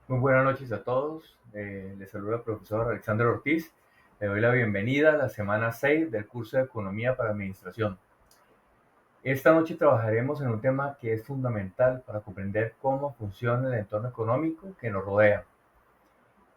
Muy buenas noches a todos. Les saluda el profesor Alexander Ortiz. Le doy la bienvenida a la semana 6 del curso de Economía para Administración. Esta noche trabajaremos en un tema que es fundamental para comprender cómo funciona el entorno económico que nos rodea.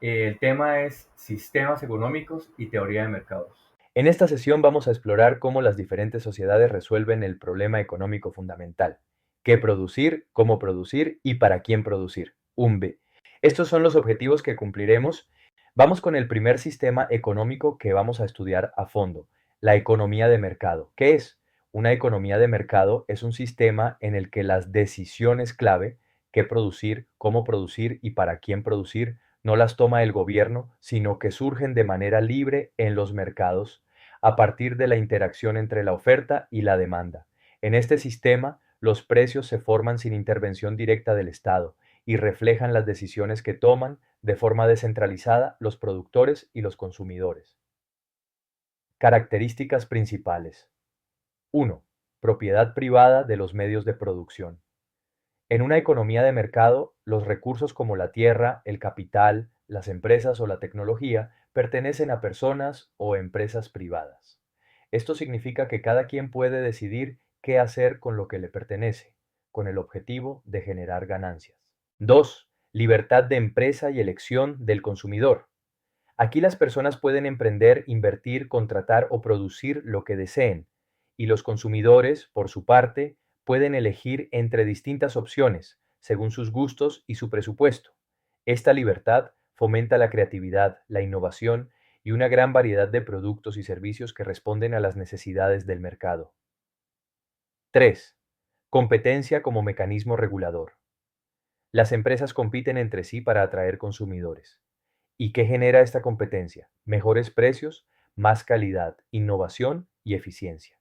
El tema es sistemas económicos y teoría de mercados. En esta sesión vamos a explorar cómo las diferentes sociedades resuelven el problema económico fundamental: qué producir, cómo producir y para quién producir. UMBE. Estos son los objetivos que cumpliremos. Vamos con el primer sistema económico que vamos a estudiar a fondo: la economía de mercado. ¿Qué es? Una economía de mercado es un sistema en el que las decisiones clave, qué producir, cómo producir y para quién producir, no las toma el gobierno, sino que surgen de manera libre en los mercados a partir de la interacción entre la oferta y la demanda. En este sistema, los precios se forman sin intervención directa del Estado y reflejan las decisiones que toman de forma descentralizada los productores y los consumidores. Características principales. 1. Propiedad privada de los medios de producción. En una economía de mercado, los recursos como la tierra, el capital, las empresas o la tecnología pertenecen a personas o empresas privadas. Esto significa que cada quien puede decidir qué hacer con lo que le pertenece, con el objetivo de generar ganancias. 2. Libertad de empresa y elección del consumidor. Aquí las personas pueden emprender, invertir, contratar o producir lo que deseen, y los consumidores, por su parte, pueden elegir entre distintas opciones, según sus gustos y su presupuesto. Esta libertad fomenta la creatividad, la innovación y una gran variedad de productos y servicios que responden a las necesidades del mercado. 3. Competencia como mecanismo regulador. Las empresas compiten entre sí para atraer consumidores. ¿Y qué genera esta competencia? Mejores precios, más calidad, innovación y eficiencia.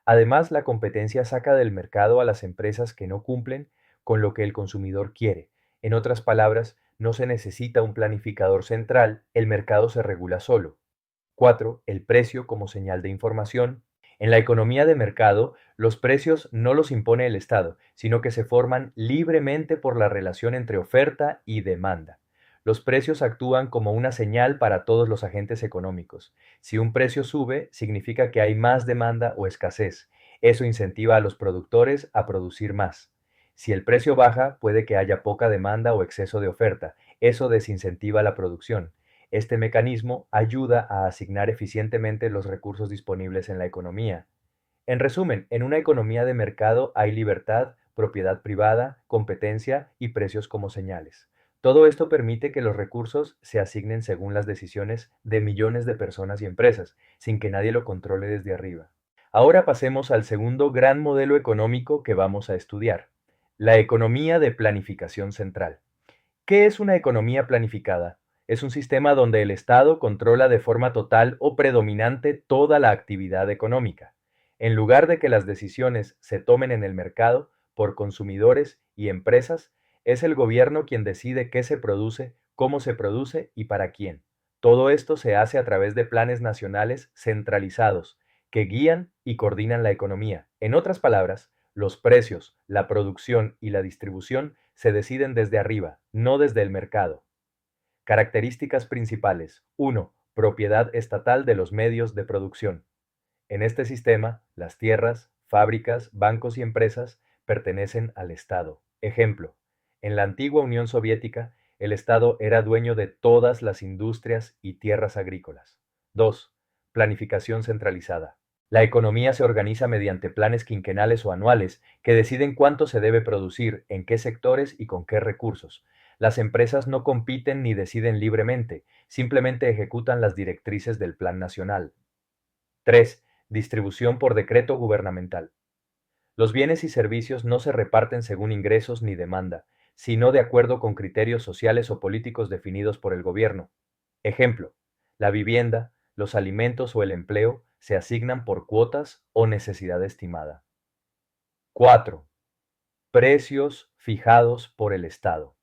Además, la competencia saca del mercado a las empresas que no cumplen con lo que el consumidor quiere. En otras palabras, no se necesita un planificador central, el mercado se regula solo. 4. El precio como señal de información. En la economía de mercado, los precios no los impone el Estado, sino que se forman libremente por la relación entre oferta y demanda. Los precios actúan como una señal para todos los agentes económicos. Si un precio sube, significa que hay más demanda o escasez. Eso incentiva a los productores a producir más. Si el precio baja, puede que haya poca demanda o exceso de oferta. Eso desincentiva la producción. Este mecanismo ayuda a asignar eficientemente los recursos disponibles en la economía. En resumen, en una economía de mercado hay libertad, propiedad privada, competencia y precios como señales. Todo esto permite que los recursos se asignen según las decisiones de millones de personas y empresas, sin que nadie lo controle desde arriba. Ahora pasemos al segundo gran modelo económico que vamos a estudiar: la economía de planificación central. ¿Qué es una economía planificada? Es un sistema donde el Estado controla de forma total o predominante toda la actividad económica. En lugar de que las decisiones se tomen en el mercado por consumidores y empresas, es el gobierno quien decide qué se produce, cómo se produce y para quién. Todo esto se hace a través de planes nacionales centralizados que guían y coordinan la economía. En otras palabras, los precios, la producción y la distribución se deciden desde arriba, no desde el mercado. Características principales. 1. Propiedad estatal de los medios de producción. En este sistema, las tierras, fábricas, bancos y empresas pertenecen al Estado. Ejemplo: en la antigua Unión Soviética, el Estado era dueño de todas las industrias y tierras agrícolas. 2. Planificación centralizada. La economía se organiza mediante planes quinquenales o anuales que deciden cuánto se debe producir, en qué sectores y con qué recursos. Las empresas no compiten ni deciden libremente, simplemente ejecutan las directrices del Plan Nacional. 3. Distribución por decreto gubernamental. Los bienes y servicios no se reparten según ingresos ni demanda, sino de acuerdo con criterios sociales o políticos definidos por el gobierno. Ejemplo: la vivienda, los alimentos o el empleo se asignan por cuotas o necesidad estimada. 4. Precios fijados por el Estado.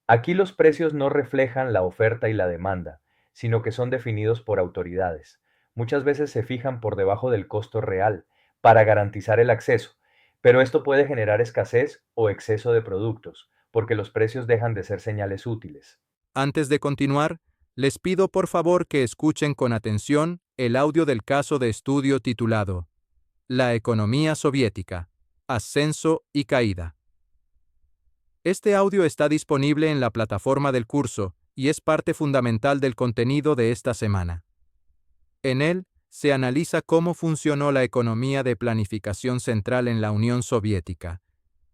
Aquí los precios no reflejan la oferta y la demanda, sino que son definidos por autoridades. Muchas veces se fijan por debajo del costo real para garantizar el acceso, pero esto puede generar escasez o exceso de productos. porque los precios dejan de ser señales útiles. Antes de continuar, les pido por favor que escuchen con atención el audio del caso de estudio titulado La economía soviética, ascenso y caída. Este audio está disponible en la plataforma del curso y es parte fundamental del contenido de esta semana. En él, se analiza cómo funcionó la economía de planificación central en la Unión Soviética,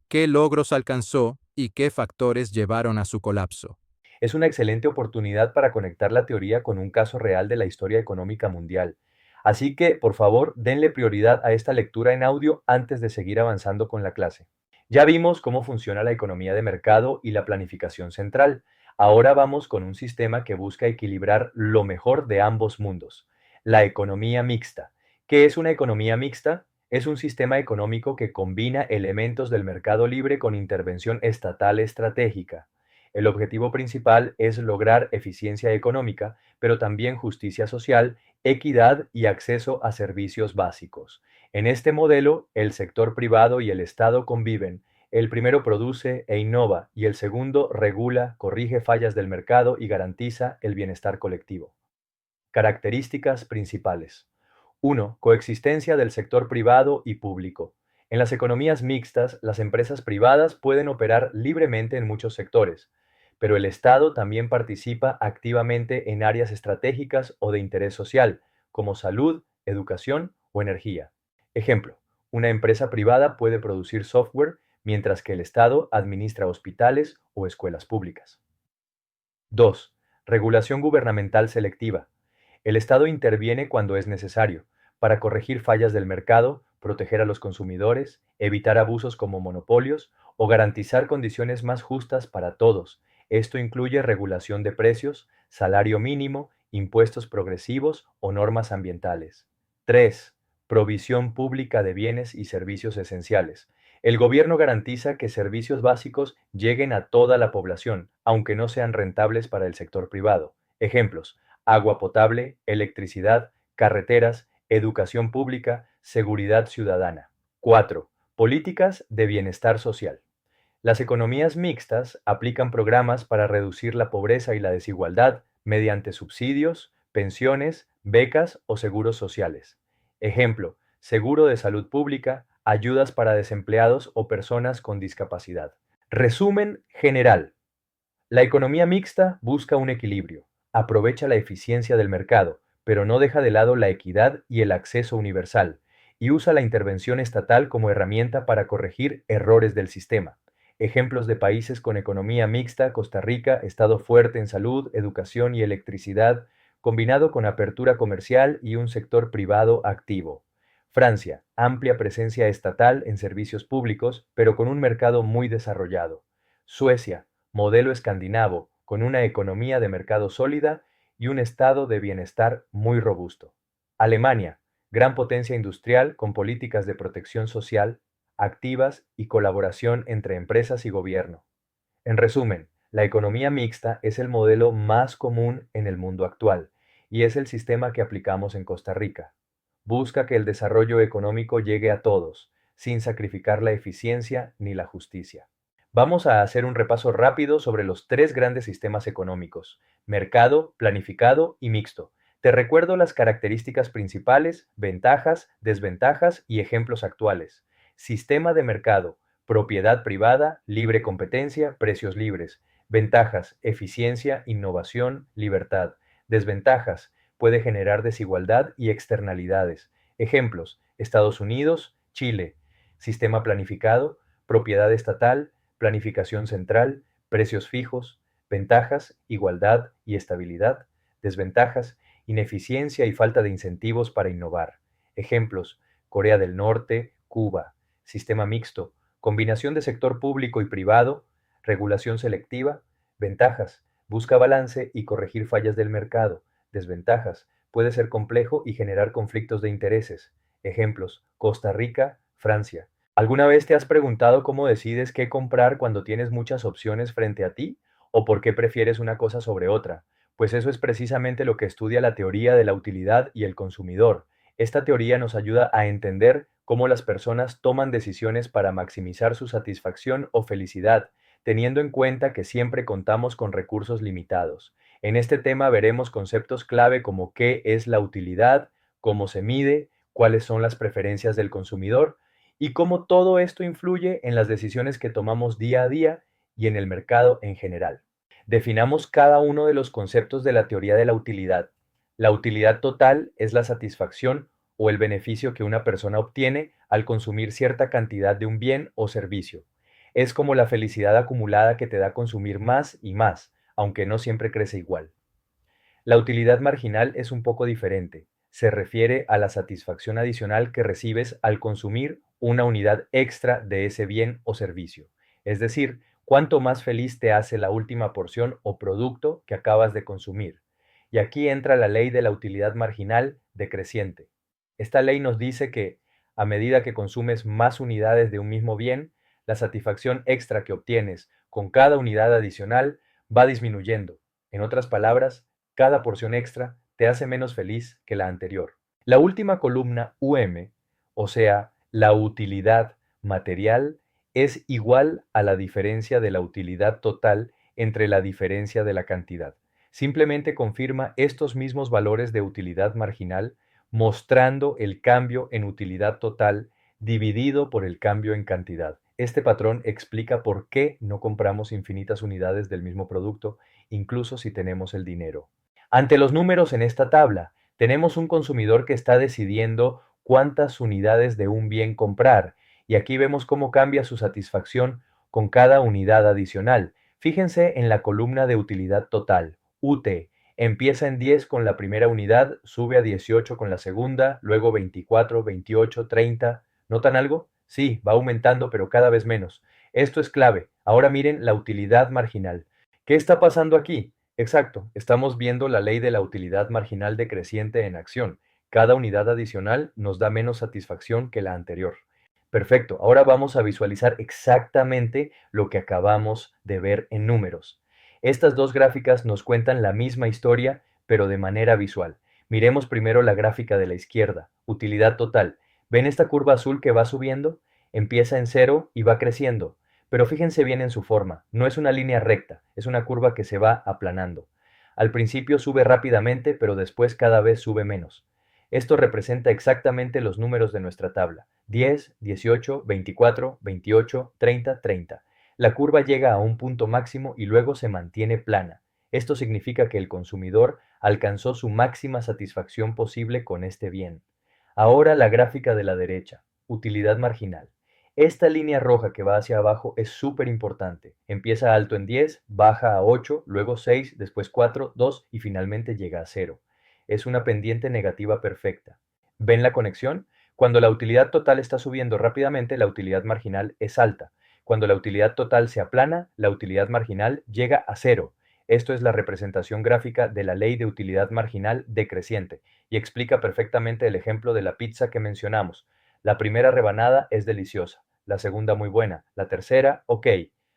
qué logros alcanzó y qué factores llevaron a su colapso. Es una excelente oportunidad para conectar la teoría con un caso real de la historia económica mundial. Así que, por favor, denle prioridad a esta lectura en audio antes de seguir avanzando con la clase. Ya vimos cómo funciona la economía de mercado y la planificación central. Ahora vamos con un sistema que busca equilibrar lo mejor de ambos mundos, la economía mixta. ¿Qué es una economía mixta? Es un sistema económico que combina elementos del mercado libre con intervención estatal estratégica. El objetivo principal es lograr eficiencia económica, pero también justicia social, equidad y acceso a servicios básicos. En este modelo, el sector privado y el Estado conviven. El primero produce e innova y el segundo regula, corrige fallas del mercado y garantiza el bienestar colectivo. Características principales. 1. Coexistencia del sector privado y público. En las economías mixtas, las empresas privadas pueden operar libremente en muchos sectores, pero el Estado también participa activamente en áreas estratégicas o de interés social, como salud, educación o energía. Ejemplo, una empresa privada puede producir software mientras que el Estado administra hospitales o escuelas públicas. 2. Regulación gubernamental selectiva. El Estado interviene cuando es necesario, para corregir fallas del mercado, proteger a los consumidores, evitar abusos como monopolios o garantizar condiciones más justas para todos. Esto incluye regulación de precios, salario mínimo, impuestos progresivos o normas ambientales. 3. Provisión pública de bienes y servicios esenciales. El gobierno garantiza que servicios básicos lleguen a toda la población, aunque no sean rentables para el sector privado. Ejemplos: agua potable, electricidad, carreteras, educación pública, seguridad ciudadana. 4. Políticas de bienestar social. Las economías mixtas aplican programas para reducir la pobreza y la desigualdad mediante subsidios, pensiones, becas o seguros sociales. Ejemplo: seguro de salud pública, ayudas para desempleados o personas con discapacidad. Resumen general. La economía mixta busca un equilibrio, aprovecha la eficiencia del mercado, pero no deja de lado la equidad y el acceso universal, y usa la intervención estatal como herramienta para corregir errores del sistema. Ejemplos de países con economía mixta: Costa Rica, estado fuerte en salud, educación y electricidad, combinado con apertura comercial y un sector privado activo. Francia, amplia presencia estatal en servicios públicos, pero con un mercado muy desarrollado. Suecia, modelo escandinavo, con una economía de mercado sólida y un estado de bienestar muy robusto. Alemania, gran potencia industrial con políticas de protección social activas y colaboración entre empresas y gobierno. En resumen, la economía mixta es el modelo más común en el mundo actual y es el sistema que aplicamos en Costa Rica. Busca que el desarrollo económico llegue a todos, sin sacrificar la eficiencia ni la justicia. Vamos a hacer un repaso rápido sobre los tres grandes sistemas económicos: mercado, planificado y mixto. Te recuerdo las características principales, ventajas, desventajas y ejemplos actuales. Sistema de mercado: propiedad privada, libre competencia, precios libres. Ventajas: eficiencia, innovación, libertad. Desventajas: puede generar desigualdad y externalidades. Ejemplos: Estados Unidos, Chile. Sistema planificado: propiedad estatal, planificación central, precios fijos. Ventajas: igualdad y estabilidad. Desventajas: ineficiencia y falta de incentivos para innovar. Ejemplos: Corea del Norte, Cuba. Sistema mixto: combinación de sector público y privado, regulación selectiva. Ventajas: busca balance y corregir fallas del mercado. Desventajas: puede ser complejo y generar conflictos de intereses. Ejemplos: Costa Rica, Francia. ¿Alguna vez te has preguntado cómo decides qué comprar cuando tienes muchas opciones frente a ti? ¿O por qué prefieres una cosa sobre otra? Pues eso es precisamente lo que estudia la teoría de la utilidad y el consumidor. Esta teoría nos ayuda a entender cómo las personas toman decisiones para maximizar su satisfacción o felicidad, teniendo en cuenta que siempre contamos con recursos limitados. En este tema veremos conceptos clave como qué es la utilidad, cómo se mide, cuáles son las preferencias del consumidor y cómo todo esto influye en las decisiones que tomamos día a día y en el mercado en general. Definamos cada uno de los conceptos de la teoría de la utilidad. La utilidad total es la satisfacción o el beneficio que una persona obtiene al consumir cierta cantidad de un bien o servicio. Es como la felicidad acumulada que te da consumir más y más, aunque no siempre crece igual. La utilidad marginal es un poco diferente. Se refiere a la satisfacción adicional que recibes al consumir una unidad extra de ese bien o servicio. Es decir, cuánto más feliz te hace la última porción o producto que acabas de consumir. Y aquí entra la ley de la utilidad marginal decreciente. Esta ley nos dice que, a medida que consumes más unidades de un mismo bien, la satisfacción extra que obtienes con cada unidad adicional va disminuyendo. En otras palabras, cada porción extra te hace menos feliz que la anterior. La última columna UM, o sea, la utilidad material, es igual a la diferencia de la utilidad total entre la diferencia de la cantidad. Simplemente confirma estos mismos valores de utilidad marginal, mostrando el cambio en utilidad total dividido por el cambio en cantidad. Este patrón explica por qué no compramos infinitas unidades del mismo producto, incluso si tenemos el dinero. Ante los números en esta tabla, tenemos un consumidor que está decidiendo cuántas unidades de un bien comprar, y aquí vemos cómo cambia su satisfacción con cada unidad adicional. Fíjense en la columna de utilidad total, UT. Empieza en 10 con la primera unidad, sube a 18 con la segunda, luego 24, 28, 30. ¿Notan algo? Sí, va aumentando, pero cada vez menos. Esto es clave. Ahora miren la utilidad marginal. ¿Qué está pasando aquí? Exacto, estamos viendo la ley de la utilidad marginal decreciente en acción. Cada unidad adicional nos da menos satisfacción que la anterior. Perfecto, ahora vamos a visualizar exactamente lo que acabamos de ver en números. Estas dos gráficas nos cuentan la misma historia, pero de manera visual. Miremos primero la gráfica de la izquierda, utilidad total. ¿Ven esta curva azul que va subiendo? Empieza en cero y va creciendo. Pero fíjense bien en su forma, no es una línea recta, es una curva que se va aplanando. Al principio sube rápidamente, pero después cada vez sube menos. Esto representa exactamente los números de nuestra tabla: 10, 18, 24, 28, 30, 30. La curva llega a un punto máximo y luego se mantiene plana. Esto significa que el consumidor alcanzó su máxima satisfacción posible con este bien. Ahora la gráfica de la derecha, utilidad marginal. Esta línea roja que va hacia abajo es súper importante. Empieza alto en 10, baja a 8, luego 6, después 4, 2 y finalmente llega a 0. Es una pendiente negativa perfecta. ¿Ven la conexión? Cuando la utilidad total está subiendo rápidamente, la utilidad marginal es alta. Cuando la utilidad total se aplana, la utilidad marginal llega a 0. Esto es la representación gráfica de la ley de utilidad marginal decreciente y explica perfectamente el ejemplo de la pizza que mencionamos. La primera rebanada es deliciosa, la segunda muy buena, la tercera, ok,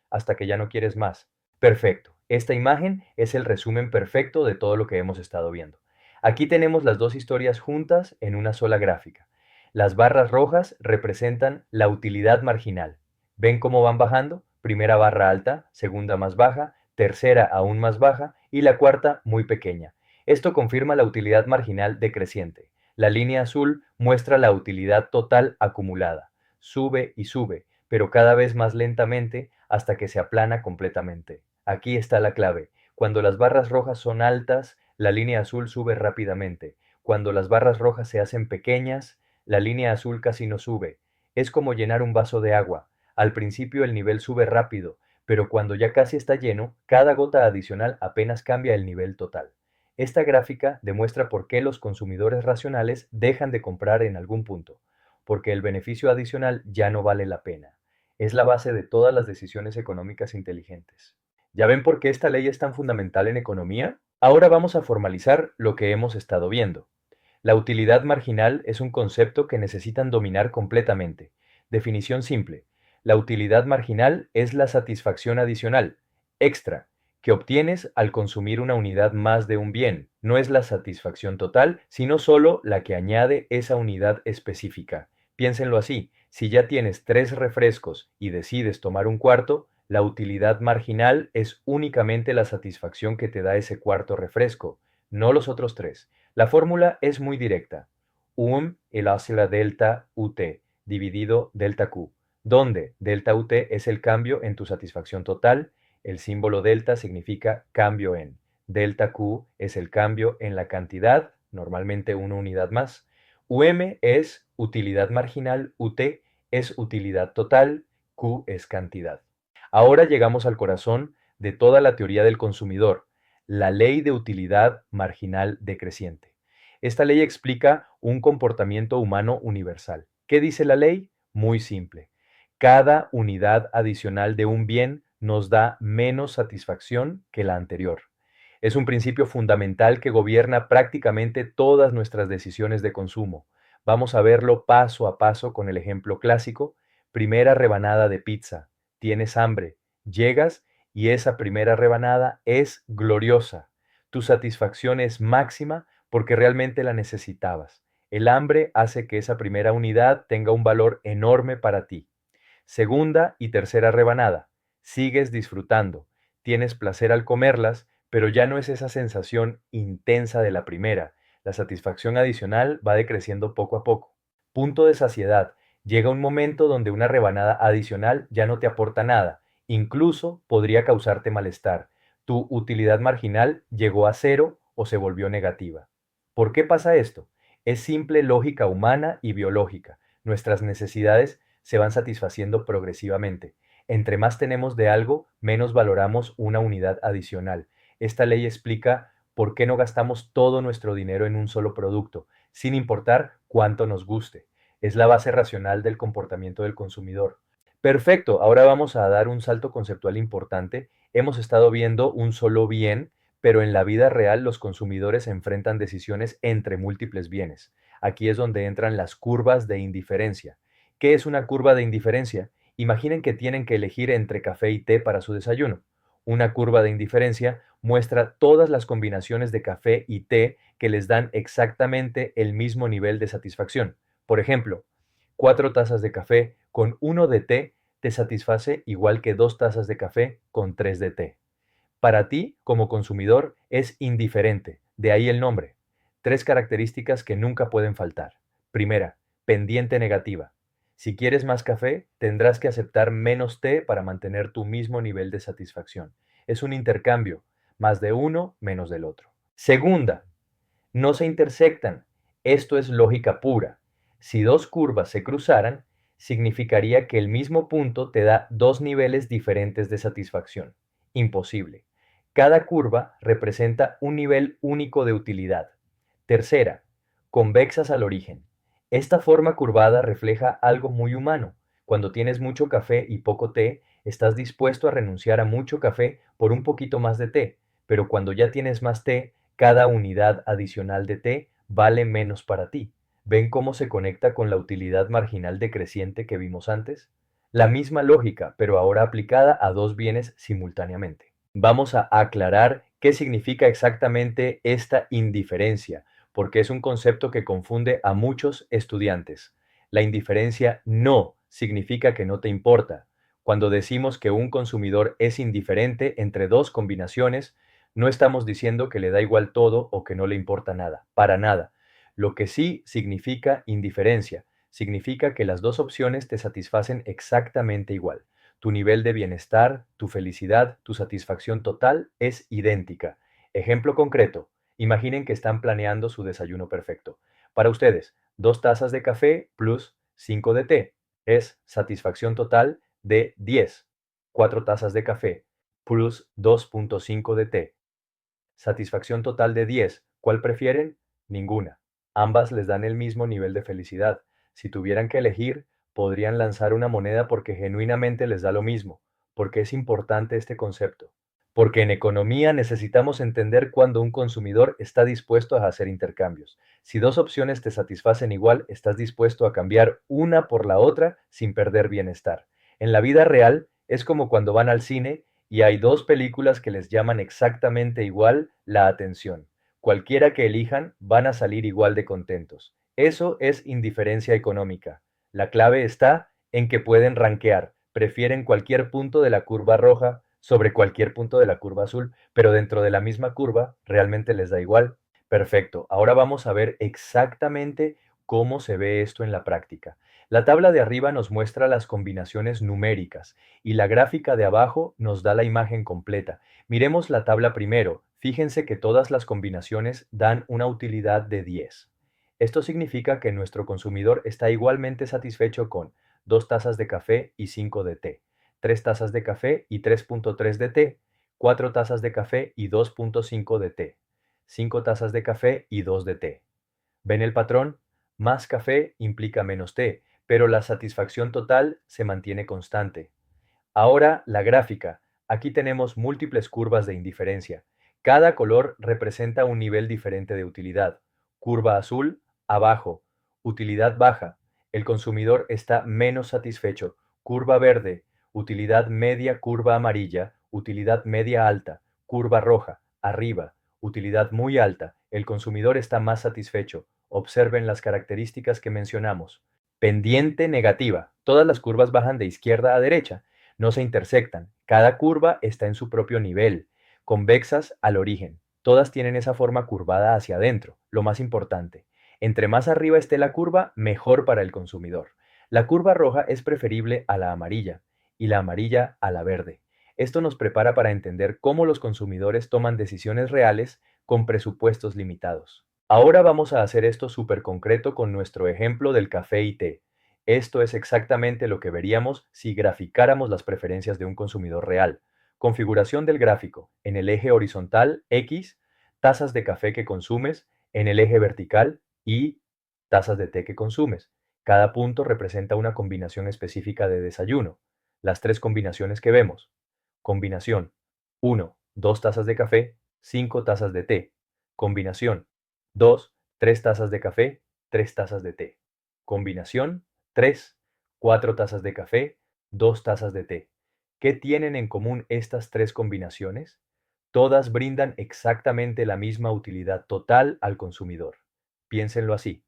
hasta que ya no quieres más. Perfecto. Esta imagen es el resumen perfecto de todo lo que hemos estado viendo. Aquí tenemos las dos historias juntas en una sola gráfica. Las barras rojas representan la utilidad marginal. ¿Ven cómo van bajando? Primera barra alta, segunda más baja, tercera aún más baja y la cuarta muy pequeña. Esto confirma la utilidad marginal decreciente. La línea azul muestra la utilidad total acumulada. Sube y sube, pero cada vez más lentamente hasta que se aplana completamente. Aquí está la clave. Cuando las barras rojas son altas, la línea azul sube rápidamente. Cuando las barras rojas se hacen pequeñas, la línea azul casi no sube. Es como llenar un vaso de agua. Al principio el nivel sube rápido, pero cuando ya casi está lleno, cada gota adicional apenas cambia el nivel total. Esta gráfica demuestra por qué los consumidores racionales dejan de comprar en algún punto, porque el beneficio adicional ya no vale la pena. Es la base de todas las decisiones económicas inteligentes. ¿Ya ven por qué esta ley es tan fundamental en economía? Ahora vamos a formalizar lo que hemos estado viendo. La utilidad marginal es un concepto que necesitan dominar completamente. Definición simple. La utilidad marginal es la satisfacción adicional, extra, que obtienes al consumir una unidad más de un bien. No es la satisfacción total, sino solo la que añade esa unidad específica. Piénsenlo así: si ya tienes 3 refrescos y decides tomar un cuarto, La utilidad marginal es únicamente la satisfacción que te da ese cuarto refresco, no los otros tres. La fórmula es muy directa. elase la delta UT dividido delta Q, donde delta UT es el cambio en tu satisfacción total, el símbolo delta significa cambio en, delta Q es el cambio en la cantidad, normalmente una unidad más, es utilidad marginal, UT es utilidad total, Q es cantidad. Ahora llegamos al corazón de toda la teoría del consumidor, la ley de utilidad marginal decreciente. Esta ley explica un comportamiento humano universal. ¿Qué dice la ley? Muy simple. Cada unidad adicional de un bien nos da menos satisfacción que la anterior. Es un principio fundamental que gobierna prácticamente todas nuestras decisiones de consumo. Vamos a verlo paso a paso con el ejemplo clásico. Primera rebanada de pizza. Tienes hambre. Llegas y esa primera rebanada es gloriosa. Tu satisfacción es máxima porque realmente la necesitabas. El hambre hace que esa primera unidad tenga un valor enorme para ti. Segunda y tercera rebanada. Sigues disfrutando. Tienes placer al comerlas, pero ya no es esa sensación intensa de la primera. La satisfacción adicional va decreciendo poco a poco. Punto de saciedad. Llega un momento donde una rebanada adicional ya no te aporta nada. Incluso podría causarte malestar. Tu utilidad marginal llegó a cero o se volvió negativa. ¿Por qué pasa esto? Es simple lógica humana y biológica. Nuestras necesidades se van satisfaciendo progresivamente. Entre más tenemos de algo, menos valoramos una unidad adicional. Esta ley explica por qué no gastamos todo nuestro dinero en un solo producto, sin importar cuánto nos guste. Es la base racional del comportamiento del consumidor. Perfecto, ahora vamos a dar un salto conceptual importante. Hemos estado viendo un solo bien, pero en la vida real los consumidores enfrentan decisiones entre múltiples bienes. Aquí es donde entran las curvas de indiferencia. ¿Qué es una curva de indiferencia? Imaginen que tienen que elegir entre café y té para su desayuno. Una curva de indiferencia muestra todas las combinaciones de café y té que les dan exactamente el mismo nivel de satisfacción. Por ejemplo, 4 tazas de café con 1 de té te satisface igual que 2 tazas de café con 3 de té. Para ti, como consumidor, es indiferente, de ahí el nombre. 3 características que nunca pueden faltar. Primera, pendiente negativa. Si quieres más café, tendrás que aceptar menos té para mantener tu mismo nivel de satisfacción. Es un intercambio, más de uno, menos del otro. Segunda, no se intersectan. Esto es lógica pura. Si dos curvas se cruzaran, significaría que el mismo punto te da dos niveles diferentes de satisfacción. Imposible. Cada curva representa un nivel único de utilidad. Tercera, convexas al origen. Esta forma curvada refleja algo muy humano. Cuando tienes mucho café y poco té, estás dispuesto a renunciar a mucho café por un poquito más de té, pero cuando ya tienes más té, cada unidad adicional de té vale menos para ti. ¿Ven cómo se conecta con la utilidad marginal decreciente que vimos antes? La misma lógica, pero ahora aplicada a dos bienes simultáneamente. Vamos a aclarar qué significa exactamente esta indiferencia, porque es un concepto que confunde a muchos estudiantes. La indiferencia no significa que no te importa. Cuando decimos que un consumidor es indiferente entre dos combinaciones, no estamos diciendo que le da igual todo o que no le importa nada, para nada. Lo que sí significa indiferencia, significa que las dos opciones te satisfacen exactamente igual. Tu nivel de bienestar, tu felicidad, tu satisfacción total es idéntica. Ejemplo concreto, imaginen que están planeando su desayuno perfecto. Para ustedes, 2 tazas de café plus 5 de té es satisfacción total de 10. 4 tazas de café plus 2.5 de té. Satisfacción total de 10. ¿Cuál prefieren? Ninguna. Ambas les dan el mismo nivel de felicidad. Si tuvieran que elegir, podrían lanzar una moneda porque genuinamente les da lo mismo. ¿Por qué es importante este concepto? Porque en economía necesitamos entender cuándo un consumidor está dispuesto a hacer intercambios. Si dos opciones te satisfacen igual, estás dispuesto a cambiar una por la otra sin perder bienestar. En la vida real es como cuando van al cine y hay dos películas que les llaman exactamente igual la atención. Cualquiera que elijan van a salir igual de contentos. Eso es indiferencia económica. La clave está en que pueden rankear, prefieren cualquier punto de la curva roja sobre cualquier punto de la curva azul, pero dentro de la misma curva realmente les da igual. Perfecto, ahora vamos a ver exactamente cómo se ve esto en la práctica. La tabla de arriba nos muestra las combinaciones numéricas y la gráfica de abajo nos da la imagen completa. Miremos la tabla primero. Fíjense que todas las combinaciones dan una utilidad de 10. Esto significa que nuestro consumidor está igualmente satisfecho con 2 tazas de café y 5 de té, 3 tazas de café y 3.3 de té, 4 tazas de café y 2.5 de té, 5 tazas de café y 2 de té. ¿Ven el patrón? Más café implica menos té, pero la satisfacción total se mantiene constante. Ahora la gráfica. Aquí tenemos múltiples curvas de indiferencia. Cada color representa un nivel diferente de utilidad. Curva azul, abajo. Utilidad baja. El consumidor está menos satisfecho. Curva verde. Utilidad media, curva amarilla. Utilidad media alta. Curva roja, arriba. Utilidad muy alta. El consumidor está más satisfecho. Observen las características que mencionamos. Pendiente negativa. Todas las curvas bajan de izquierda a derecha, no se intersectan. Cada curva está en su propio nivel, convexas al origen. Todas tienen esa forma curvada hacia adentro, lo más importante. Entre más arriba esté la curva, mejor para el consumidor. La curva roja es preferible a la amarilla y la amarilla a la verde. Esto nos prepara para entender cómo los consumidores toman decisiones reales con presupuestos limitados. Ahora vamos a hacer esto súper concreto con nuestro ejemplo del café y té. Esto es exactamente lo que veríamos si graficáramos las preferencias de un consumidor real. Configuración del gráfico. En el eje horizontal, X, tazas de café que consumes. En el eje vertical, Y, tazas de té que consumes. Cada punto representa una combinación específica de desayuno. Las tres combinaciones que vemos. Combinación. 1, 2 tazas de café, 5 tazas de té. Combinación. 2, 3 tazas de café, 3 tazas de té. Combinación. 3, 4 tazas de café, 2 tazas de té. ¿Qué tienen en común estas tres combinaciones? Todas brindan exactamente la misma utilidad total al consumidor. Piénsenlo así.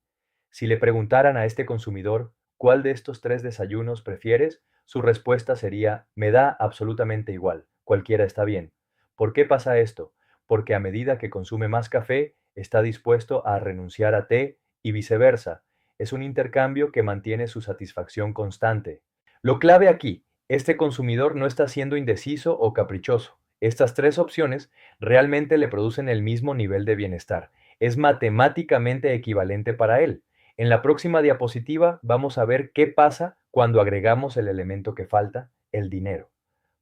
Si le preguntaran a este consumidor cuál de estos tres desayunos prefieres, su respuesta sería: me da absolutamente igual, cualquiera está bien. ¿Por qué pasa esto? Porque a medida que consume más café, está dispuesto a renunciar a té y viceversa. Es un intercambio que mantiene su satisfacción constante. Lo clave aquí, este consumidor no está siendo indeciso o caprichoso. Estas tres opciones realmente le producen el mismo nivel de bienestar. Es matemáticamente equivalente para él. En la próxima diapositiva vamos a ver qué pasa cuando agregamos el elemento que falta, el dinero.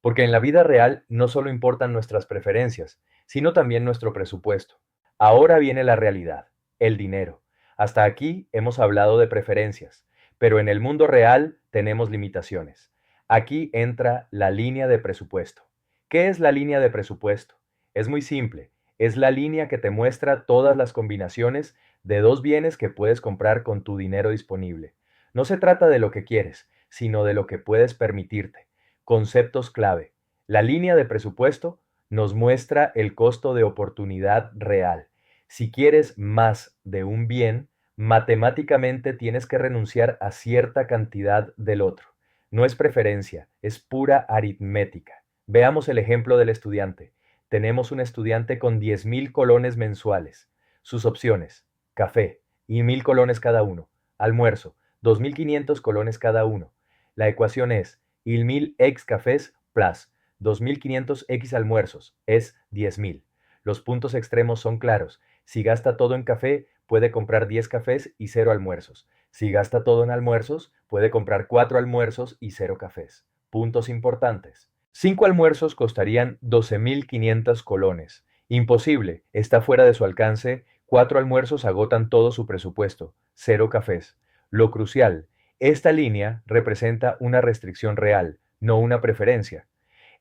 Porque en la vida real no solo importan nuestras preferencias, sino también nuestro presupuesto. Ahora viene la realidad, el dinero. Hasta aquí hemos hablado de preferencias, pero en el mundo real tenemos limitaciones. Aquí entra la línea de presupuesto. ¿Qué es la línea de presupuesto? Es muy simple, es la línea que te muestra todas las combinaciones de dos bienes que puedes comprar con tu dinero disponible. No se trata de lo que quieres, sino de lo que puedes permitirte. Conceptos clave. La línea de presupuesto nos muestra el costo de oportunidad real. Si quieres más de un bien, matemáticamente tienes que renunciar a cierta cantidad del otro. No es preferencia, es pura aritmética. Veamos el ejemplo del estudiante. Tenemos un estudiante con 10,000 colones mensuales. Sus opciones: café, y 1,000 colones cada uno. Almuerzo, 2,500 colones cada uno. La ecuación es: 1,000 x cafés plus 2,500 x almuerzos es 10,000. Los puntos extremos son claros. Si gasta todo en café, puede comprar 10 cafés y 0 almuerzos. Si gasta todo en almuerzos, puede comprar 4 almuerzos y 0 cafés. Puntos importantes. 5 almuerzos costarían 12,500 colones. Imposible, está fuera de su alcance. 4 almuerzos agotan todo su presupuesto. 0 cafés. Lo crucial: esta línea representa una restricción real, no una preferencia.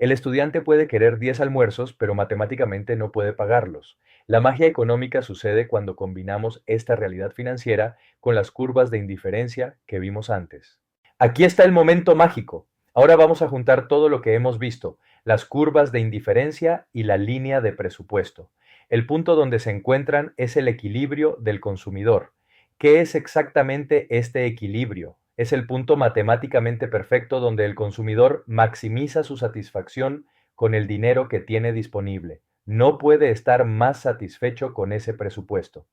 El estudiante puede querer 10 almuerzos, pero matemáticamente no puede pagarlos. La magia económica sucede cuando combinamos esta realidad financiera con las curvas de indiferencia que vimos antes. Aquí está el momento mágico. Ahora vamos a juntar todo lo que hemos visto, las curvas de indiferencia y la línea de presupuesto. El punto donde se encuentran es el equilibrio del consumidor. ¿Qué es exactamente este equilibrio? Es el punto matemáticamente perfecto donde el consumidor maximiza su satisfacción con el dinero que tiene disponible. No puede estar más satisfecho con ese presupuesto.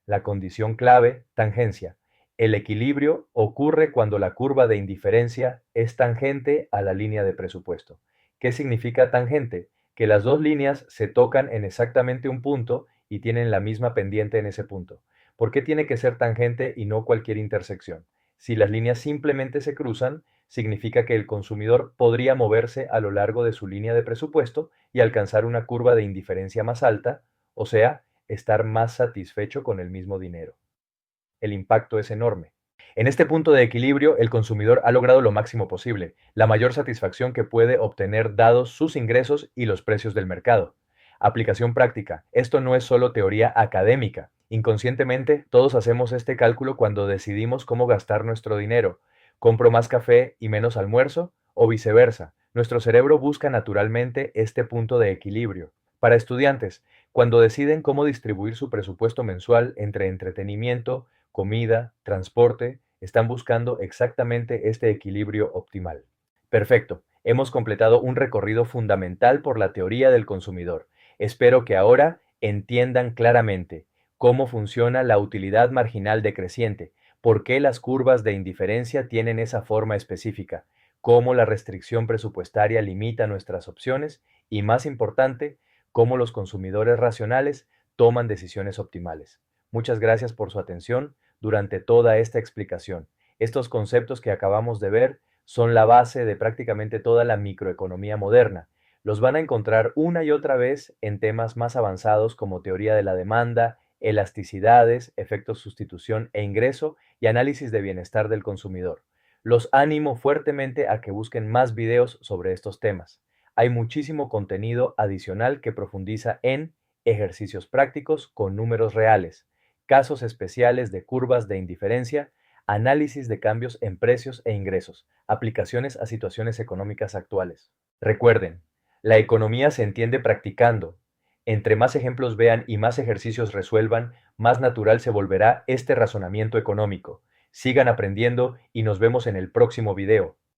La condición clave, tangencia. El equilibrio ocurre cuando la curva de indiferencia es tangente a la línea de presupuesto. ¿Qué significa tangente? Que las dos líneas se tocan en exactamente un punto y tienen la misma pendiente en ese punto. ¿Por qué tiene que ser tangente y no cualquier intersección? Si las líneas simplemente se cruzan, significa que el consumidor podría moverse a lo largo de su línea de presupuesto y alcanzar una curva de indiferencia más alta, o sea, estar más satisfecho con el mismo dinero. El impacto es enorme. En este punto de equilibrio, el consumidor ha logrado lo máximo posible, la mayor satisfacción que puede obtener dados sus ingresos y los precios del mercado. Aplicación práctica. Esto no es solo teoría académica. Inconscientemente, todos hacemos este cálculo cuando decidimos cómo gastar nuestro dinero. ¿Compro más café y menos almuerzo? O viceversa. Nuestro cerebro busca naturalmente este punto de equilibrio. Para estudiantes, cuando deciden cómo distribuir su presupuesto mensual entre entretenimiento, comida, transporte, están buscando exactamente este equilibrio optimal. Perfecto, hemos completado un recorrido fundamental por la teoría del consumidor. Espero que ahora entiendan claramente cómo funciona la utilidad marginal decreciente, por qué las curvas de indiferencia tienen esa forma específica, cómo la restricción presupuestaria limita nuestras opciones y, más importante, cómo los consumidores racionales toman decisiones optimales. Muchas gracias por su atención durante toda esta explicación. Estos conceptos que acabamos de ver son la base de prácticamente toda la microeconomía moderna. Los van a encontrar una y otra vez en temas más avanzados como teoría de la demanda, elasticidades, efectos sustitución e ingreso y análisis de bienestar del consumidor. Los animo fuertemente a que busquen más videos sobre estos temas. Hay muchísimo contenido adicional que profundiza en ejercicios prácticos con números reales, casos especiales de curvas de indiferencia, análisis de cambios en precios e ingresos, aplicaciones a situaciones económicas actuales. Recuerden, la economía se entiende practicando. Entre más ejemplos vean y más ejercicios resuelvan, más natural se volverá este razonamiento económico. Sigan aprendiendo y nos vemos en el próximo video.